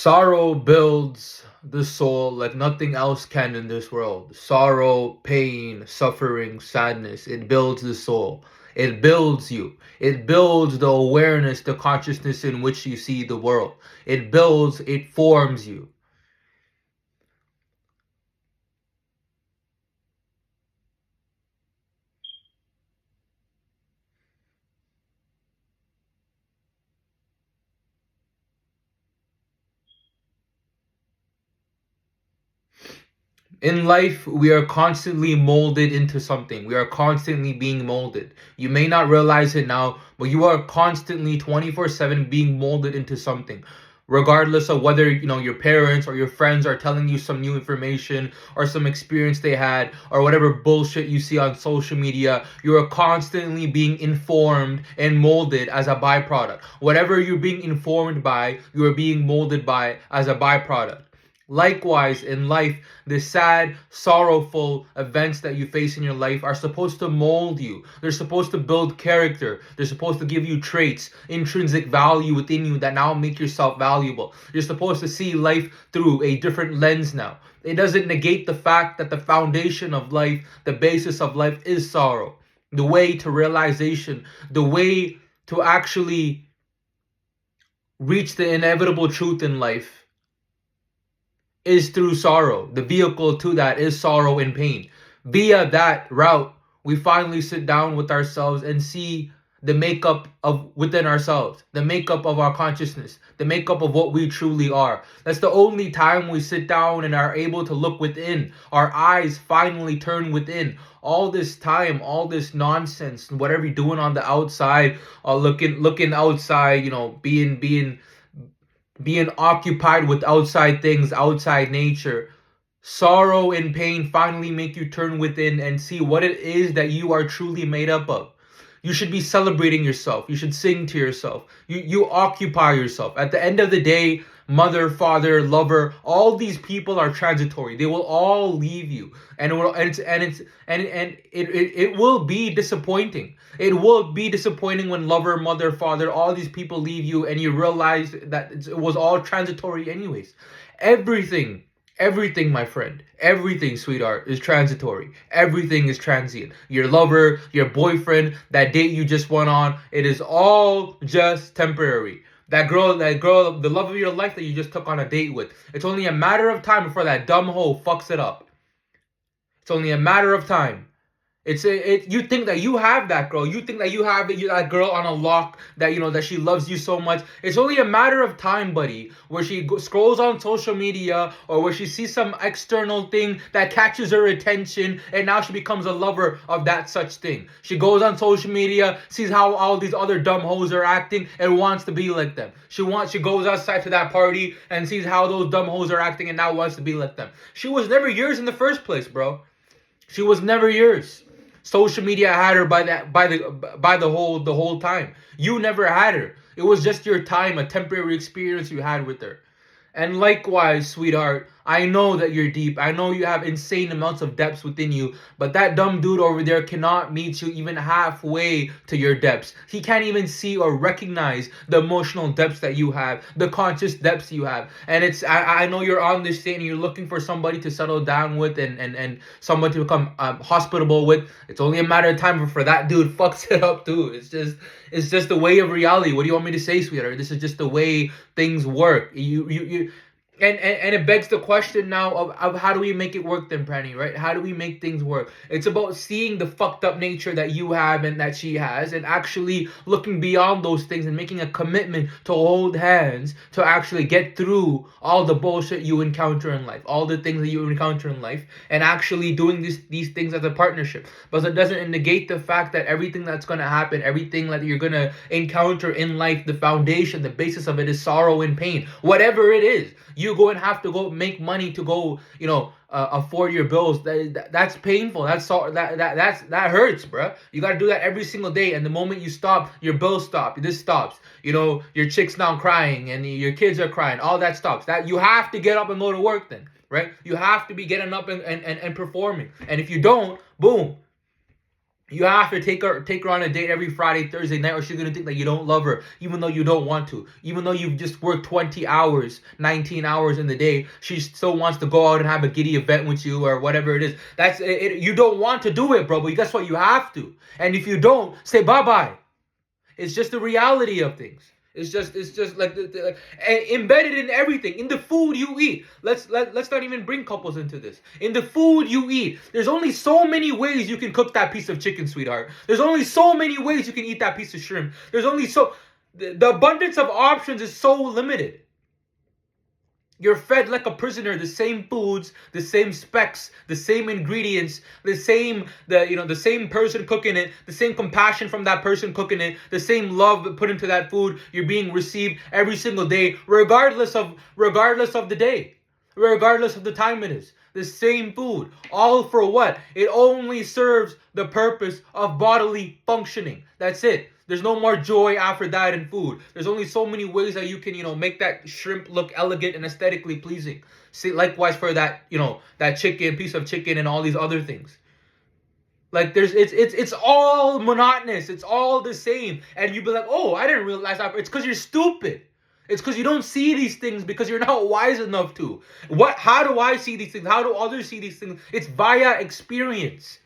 Sorrow builds the soul like nothing else can in this world. Sorrow, pain, suffering, sadness. It builds the soul. It builds you. It builds the awareness, the consciousness in which you see the world. It forms you. In life, we are constantly molded into something. We are constantly being molded. You may not realize it now, but you are constantly 24/7 being molded into something. Regardless of whether, your parents or your friends are telling you some new information or some experience they had or whatever bullshit you see on social media, you are constantly being informed and molded as a byproduct. Whatever you're being informed by, you are being molded by as a byproduct. Likewise, in life, the sad, sorrowful events that you face in your life are supposed to mold you. They're supposed to build character. They're supposed to give you traits, intrinsic value within you that now make yourself valuable. You're supposed to see life through a different lens now. It doesn't negate the fact that the foundation of life, the basis of life is sorrow. The way to realization, the way to actually reach the inevitable truth in life is through sorrow. The vehicle to that is sorrow and pain. Via that route, we finally sit down with ourselves and see the makeup of within ourselves, the makeup of our consciousness, the makeup of what we truly are. That's the only time we sit down and are able to look within. Our eyes finally turn within. All this time, all this nonsense, whatever you're doing on the outside, looking outside, being occupied with outside things, outside nature. Sorrow and pain finally make you turn within and see what it is that you are truly made up of. You should be celebrating yourself. You should sing to yourself. You occupy yourself. At the end of the day, mother, father, lover, all these people are transitory. They will all leave you. And it will be disappointing. It will be disappointing when lover, mother, father, all these people leave you and you realize that it was all transitory anyways. Everything Everything, my friend, everything, sweetheart, is transitory. Everything is transient. Your lover, your boyfriend, that date you just went on, it is all just temporary. That girl, the love of your life that you just took on a date with, it's only a matter of time before that dumb hoe fucks it up. It's only a matter of time. You think that you have that girl. You think that you have that girl on a lock, that she loves you so much. It's only a matter of time, buddy, where she scrolls on social media or where she sees some external thing that catches her attention and now she becomes a lover of that such thing. She goes on social media, sees how all these other dumb hoes are acting and wants to be like them. She goes outside to that party and sees how those dumb hoes are acting and now wants to be like them. She was never yours in the first place, bro. She was never yours. Social media had her by the whole time. You never had her. It was just your time, a temporary experience you had with her. And likewise, sweetheart, I know that you're deep. I know you have insane amounts of depths within you, but that dumb dude over there cannot meet you even halfway to your depths. He can't even see or recognize the emotional depths that you have, the conscious depths you have. And I know you're on this thing and you're looking for somebody to settle down with and someone to become hospitable with. It's only a matter of time before that dude fucks it up too. It's just the way of reality. What do you want me to say, sweetheart? This is just the way things work. And it begs the question now of how do we make it work then, Pranny, right? How do we make things work? It's about seeing the fucked up nature that you have and that she has and actually looking beyond those things and making a commitment to hold hands to actually get through all the bullshit you encounter in life, all the things that you encounter in life, and actually doing these things as a partnership. But it doesn't negate the fact that everything that's going to happen, everything that you're going to encounter in life, the foundation, the basis of it is sorrow and pain. Whatever it is, you go and have to go make money to go, afford your bills. That's painful. That hurts, bro. You got to do that every single day. And the moment you stop, your bills stop. This stops. Your chick's now crying and your kids are crying. All that stops. That you have to get up and go to work then, right? You have to be getting up and performing. And if you don't, boom, You have to take her on a date every Friday, Thursday night, or she's gonna think that you don't love her, even though you don't want to. Even though you've just worked 20 hours, 19 hours in the day, she still wants to go out and have a giddy event with you or whatever it is. That's it. You don't want to do it, bro, but guess what? You have to. And if you don't, say bye bye. It's just the reality of things. It's just like embedded in everything, in the food you eat. Let's not even bring couples into this. In the food you eat, there's only so many ways you can cook that piece of chicken, sweetheart. There's only so many ways you can eat that piece of shrimp. There's only so the abundance of options is so limited. You're fed like a prisoner the same foods, the same specs, the same ingredients, the same person cooking it, the same compassion from that person cooking it, the same love put into that food you're being received every single day, regardless of the day, regardless of the time it is. The same food. All for what? It only serves the purpose of bodily functioning. That's it. There's no more joy after that in food. There's only so many ways that you can, make that shrimp look elegant and aesthetically pleasing. See, likewise for that, that piece of chicken and all these other things. Like it's all monotonous. It's all the same. And you'd be like, oh, I didn't realize that. It's because you're stupid. It's because you don't see these things because you're not wise enough to. How do I see these things? How do others see these things? It's via experience.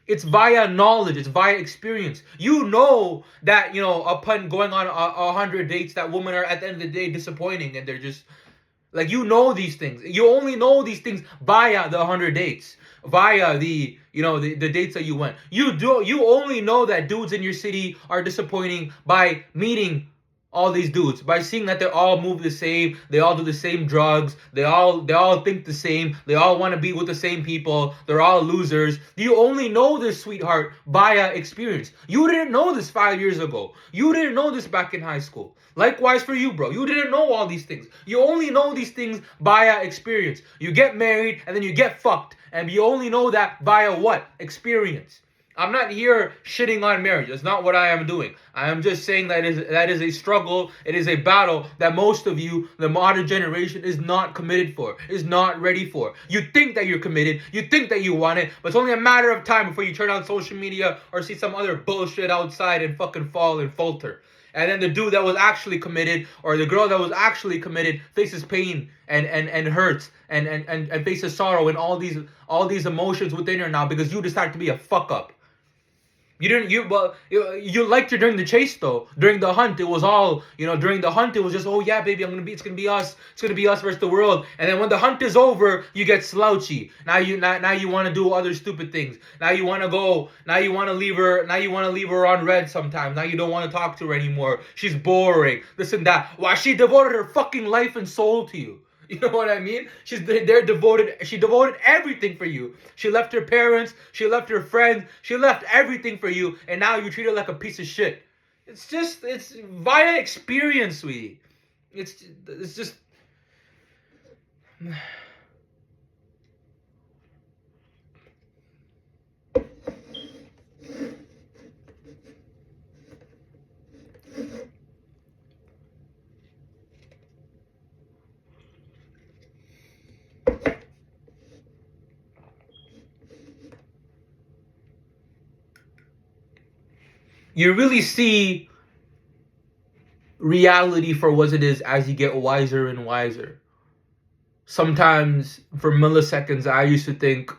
It's via knowledge. It's via experience. You know that, upon going on 100 dates, that women are at the end of the day disappointing and they're just like, these things. You only know these things via the 100 dates, via the dates that you went. You only know that dudes in your city are disappointing by meeting all these dudes, by seeing that they all move the same, they all do the same drugs, they all think the same, they all want to be with the same people, they're all losers. You only know this, sweetheart, via experience. You didn't know this 5 years ago. You didn't know this back in high school. Likewise for you, bro. You didn't know all these things. You only know these things via experience. You get married and then you get fucked, and you only know that via what? Experience. I'm not here shitting on marriage. That's not what I am doing. I am just saying that is a struggle. It is a battle that most of you, the modern generation, is not committed for, is not ready for. You think that you're committed. You think that you want it, but it's only a matter of time before you turn on social media or see some other bullshit outside and fucking fall and falter. And then the dude that was actually committed, or the girl that was actually committed, faces pain and hurts and faces sorrow and all these emotions within her now because you decided to be a fuck up. You liked her during the chase though. During the hunt, it was all, during the hunt, it was just, oh yeah, baby, it's gonna be us versus the world. And then when the hunt is over, you get slouchy. Now you want to do other stupid things. Now you want to leave her on red sometimes. Now you don't want to talk to her anymore. She's boring. This and that. Why? She devoted her fucking life and soul to you. You know what I mean? She devoted everything for you. She left her parents, she left her friends, she left everything for you, and now you treat her like a piece of shit. It's via experience, sweetie. It's just you really see reality for what it is as you get wiser and wiser. Sometimes for milliseconds I used to think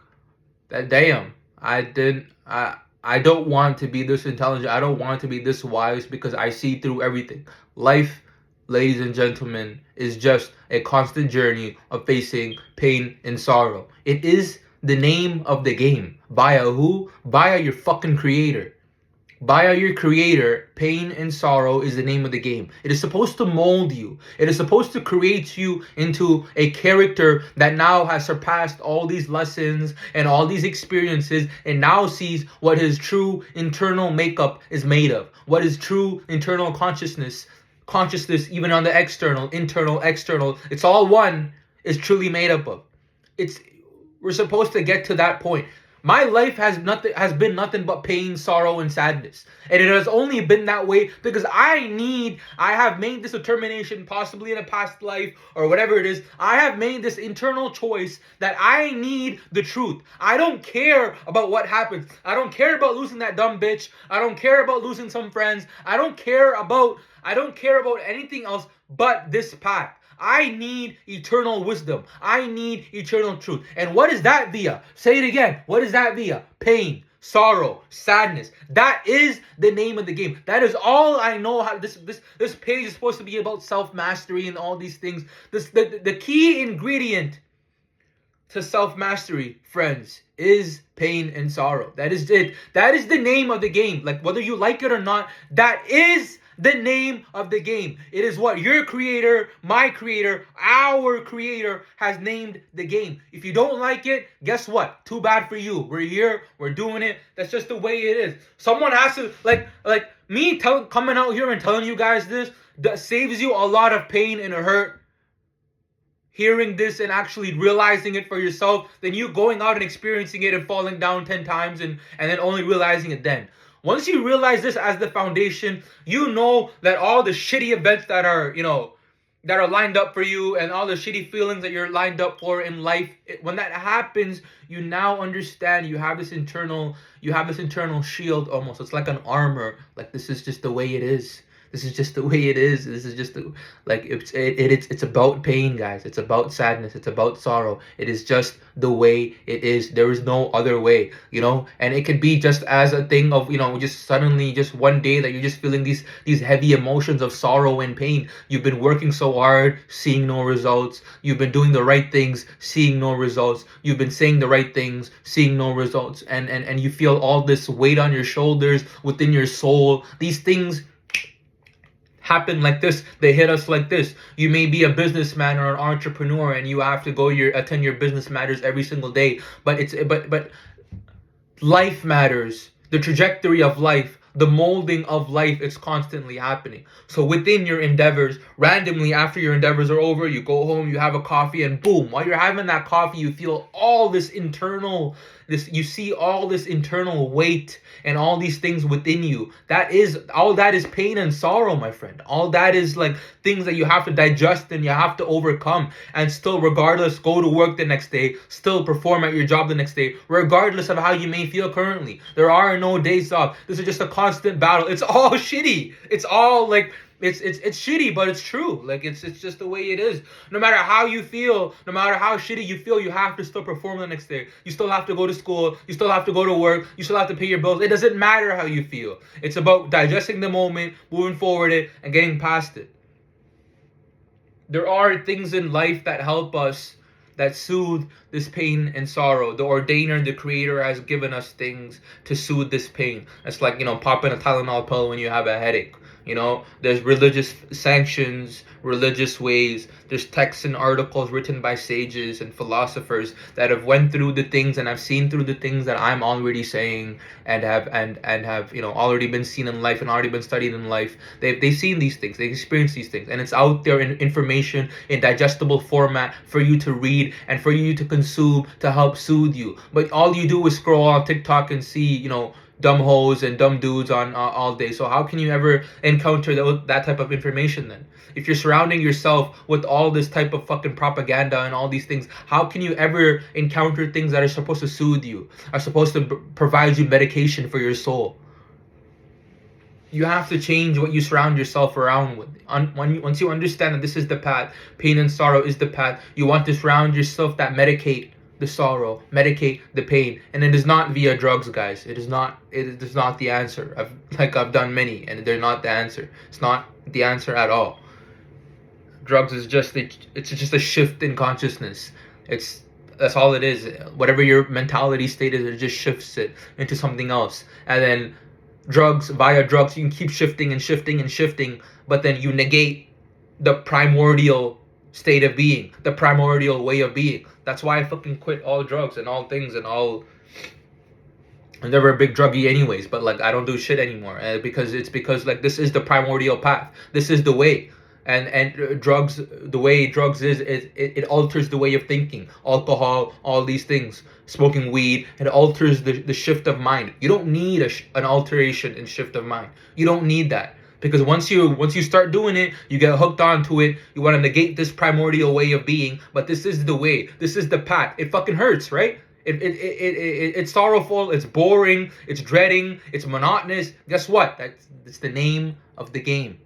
that damn, I don't want to be this intelligent. I don't want to be this wise because I see through everything. Life, ladies and gentlemen, is just a constant journey of facing pain and sorrow. It is the name of the game. Via who? Via your fucking creator. Via your creator, pain and sorrow is the name of the game. It is supposed to mold you. It is supposed to create you into a character that now has surpassed all these lessons and all these experiences and now sees what his true internal makeup is made of. What his true internal consciousness, even on the external, internal, external, it's all one, is truly made up of. We're supposed to get to that point. My life has been nothing but pain, sorrow, and sadness. And it has only been that way because I have made this determination, possibly in a past life or whatever it is. I have made this internal choice that I need the truth. I don't care about what happens. I don't care about losing that dumb bitch. I don't care about losing some friends. I don't care about anything else but this path. I need eternal wisdom. I need eternal truth. And what is that via? Say it again. What is that via? Pain, sorrow, sadness. That is the name of the game. That is all I know. How this page is supposed to be about self-mastery and all these things. The key ingredient to self-mastery, friends, is pain and sorrow. That is it. That is the name of the game. Like, whether you like it or not, that is the name of the game. It is what your creator, my creator, our creator has named the game. If you don't like it, guess what? Too bad for you. We're here, we're doing it. That's just the way it is. Someone has to, like me coming out here and telling you guys this, that saves you a lot of pain and hurt. Hearing this and actually realizing it for yourself, than you going out and experiencing it and falling down 10 times and then only realizing it then. Once you realize this as the foundation, you know that all the shitty events that are lined up for you and all the shitty feelings that you're lined up for in life, when that happens, you now understand you have this internal shield almost. It's like an armor. Like, this is just the way it is. This is just the way it is. This is just it's about pain, guys. It's about sadness. It's about sorrow. It is just the way it is. There is no other way, And it can be just as a thing of, just suddenly, just one day that you're just feeling these heavy emotions of sorrow and pain. You've been working so hard, seeing no results. You've been doing the right things, seeing no results. You've been saying the right things, seeing no results. And you feel all this weight on your shoulders, within your soul. These things happen like this. They hit us like this. You may be a businessman or an entrepreneur and you have to go attend your business matters every single day, but life matters. The trajectory of life, the molding of life, is constantly happening. So within your endeavors, randomly after your endeavors are over, you go home, you have a coffee, and boom, while you're having that coffee, you feel all this you see all this internal weight and all these things within you. All that is pain and sorrow, my friend. All that is like things that you have to digest and you have to overcome, and still, regardless, go to work the next day, still perform at your job the next day, regardless of how you may feel currently. There are no days off. This is just a constant battle. It's all shitty. It's all like, it's shitty, but it's true. Like, it's just the way it is. No matter how you feel, no matter how shitty you feel, you have to still perform the next day. You still have to go to school. You still have to go to work. You still have to pay your bills. It doesn't matter how you feel. It's about digesting the moment, moving forward it, and getting past it. There are things in life that help us, that soothe this pain and sorrow. The ordainer, the creator, has given us things to soothe this pain. It's like, popping a Tylenol pill when you have a headache. There's religious sanctions, religious ways. There's texts and articles written by sages and philosophers that have went through the things and have seen through the things that I'm already saying, and have already been seen in life and already been studied in life. They've seen these things, they've experienced these things, and it's out there in information, in digestible format for you to read and for you to consume, to help soothe you. But all you do is scroll on TikTok and see, dumb hoes and dumb dudes on all day. So how can you ever encounter that type of information then? If you're surrounding yourself with all this type of fucking propaganda and all these things, how can you ever encounter things that are supposed to soothe you, are supposed to provide you medication for your soul? You have to change what you surround yourself around with. Once you understand that this is the path, pain and sorrow is the path, you want to surround yourself that medicate the sorrow, medicate the pain. And it is not via drugs, guys. It is not the answer. I've done many, and they're not the answer. It's not the answer at all. Drugs is just a shift in consciousness. That's all it is. Whatever your mentality state is, it just shifts it into something else. And then via drugs, you can keep shifting and shifting and shifting, but then you negate the primordial state of being, the primordial way of being. That's why I fucking quit all drugs and all things and all. I'm never a big druggie anyways, but like, I don't do shit anymore, because like, this is the primordial path. This is the way. And drugs, the way drugs is, it alters the way of thinking. Alcohol, all these things, smoking weed, it alters the shift of mind. You don't need an alteration in shift of mind. You don't need that. Because once you start doing it, you get hooked onto it. You want to negate this primordial way of being, but this is the way. This is the path. It fucking hurts, right? It's sorrowful. It's boring. It's dreading. It's monotonous. Guess what? It's the name of the game.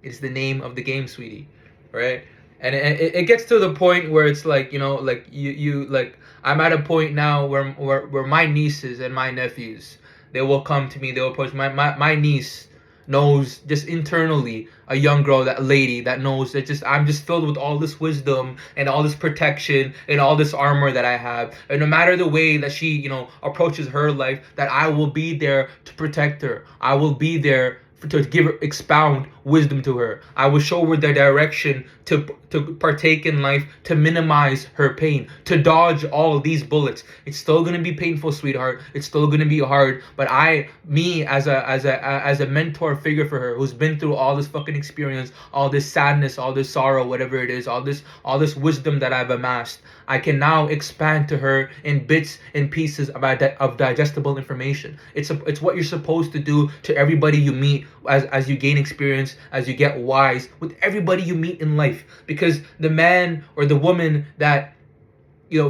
It's the name of the game, sweetie, right? And it gets to the point where it's like, like you like, I'm at a point now where my nieces and my nephews, they will come to me. They will approach my niece knows just internally, a young girl, that lady that knows that just I'm just filled with all this wisdom and all this protection and all this armor that I have, and no matter the way that she approaches her life, that I will be there to protect her. I will be there to give her, expound wisdom to her. I will show her the direction to partake in life, to minimize her pain, to dodge all of these bullets. It's still gonna be painful, sweetheart. It's still gonna be hard. But me as a mentor figure for her, who's been through all this fucking experience, all this sadness, all this sorrow, whatever it is, all this wisdom that I've amassed, I can now expand to her in bits and pieces of digestible information. It's what you're supposed to do to everybody you meet as you gain experience, as you get wise with everybody you meet in life. Because the man or the woman that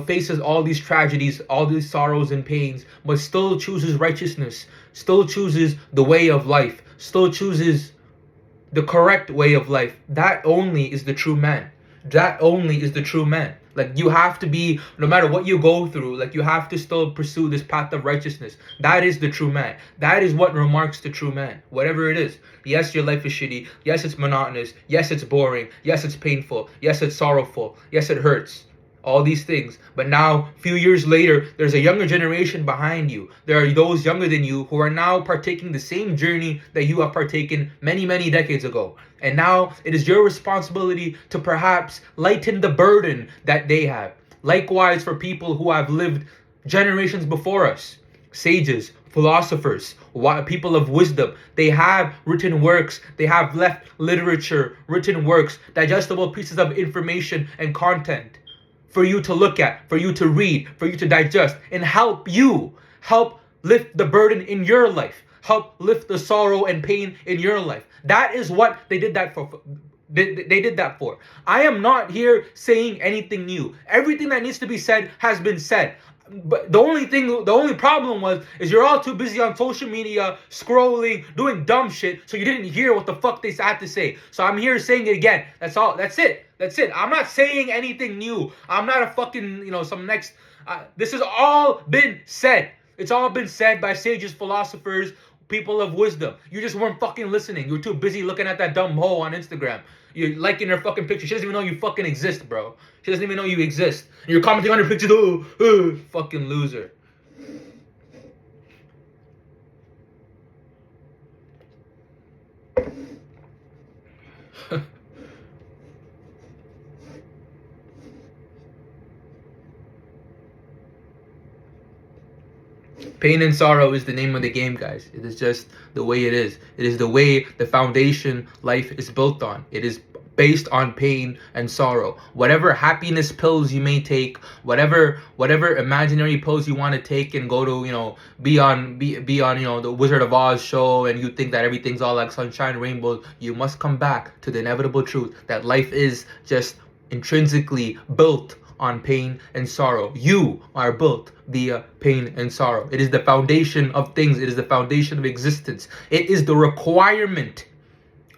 faces all these tragedies, all these sorrows and pains, but still chooses righteousness, still chooses the way of life, still chooses the correct way of life, that only is the true man. That only is the true man. Like, you have to be, no matter what you go through, like, you have to still pursue this path of righteousness. That is the true man. That is what remarks the true man, whatever it is. Yes, your life is shitty. Yes, it's monotonous. Yes, it's boring. Yes, it's painful. Yes, it's sorrowful. Yes, it hurts. All these things. But now, a few years later, there's a younger generation behind you. There are those younger than you who are now partaking the same journey that you have partaken many, many decades ago. And now it is your responsibility to perhaps lighten the burden that they have. Likewise, for people who have lived generations before us, sages, philosophers, people of wisdom, they have written works, they have left literature, written works, digestible pieces of information and content for you to look at, for you to read, for you to digest, and help lift the burden in your life, help lift the sorrow and pain in your life. That is what they did that for. They did that for. I am not here saying anything new. Everything that needs to be said has been said. But the only problem is you're all too busy on social media, scrolling, doing dumb shit, so you didn't hear what the fuck they had to say. So I'm here saying it again. That's all. That's it. I'm not saying anything new. I'm not a fucking, some next. This has all been said. It's all been said by sages, philosophers, people of wisdom. You just weren't fucking listening. You were too busy looking at that dumb hoe on Instagram. You're liking her fucking picture. She doesn't even know you fucking exist, bro. She doesn't even know you exist. And you're commenting on her pictures. Oh, fucking loser. Pain and sorrow is the name of the game, guys. It is just the way it is. It is the way the foundation life is built on. It is based on pain and sorrow. Whatever happiness pills you may take, whatever imaginary pills you want to take and go to, be on the Wizard of Oz show, and you think that everything's all like sunshine rainbows, you must come back to the inevitable truth that life is just intrinsically built on pain and sorrow. You are built via pain and sorrow. It is the foundation of things. It is the foundation of existence. It is the requirement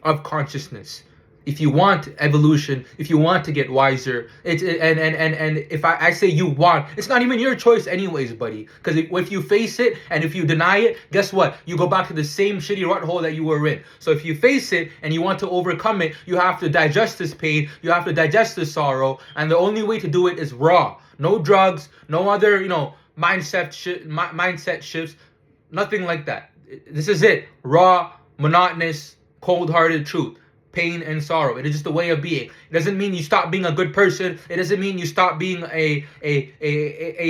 of consciousness. If you want evolution, if you want to get wiser, and if I say you want, it's not even your choice anyways, buddy. Because if you face it and if you deny it, guess what? You go back to the same shitty rut hole that you were in. So if you face it and you want to overcome it, you have to digest this pain, you have to digest this sorrow, and the only way to do it is raw. No drugs, no other, mindset shifts, nothing like that. This is it. Raw, monotonous, cold-hearted truth. pain and sorrow. It is just a way of being. It doesn't mean you stop being a good person. It doesn't mean you stop being a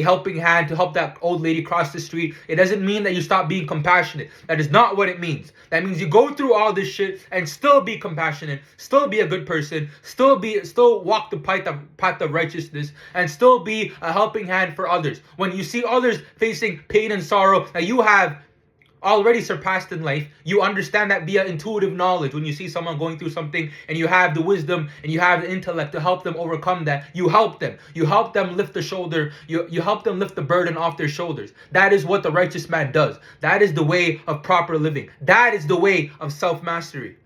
helping hand to help that old lady cross the street. It doesn't mean that you stop being compassionate. That is not what it means. That means you go through all this shit and still be compassionate, still be a good person, still walk the path of righteousness, and still be a helping hand for others. When you see others facing pain and sorrow that you have already surpassed in life, you understand that via intuitive knowledge. When you see someone going through something and you have the wisdom and you have the intellect to help them overcome that, you help them. You help them lift the shoulder. You help them lift the burden off their shoulders. That is what the righteous man does. That is the way of proper living. That is the way of self-mastery.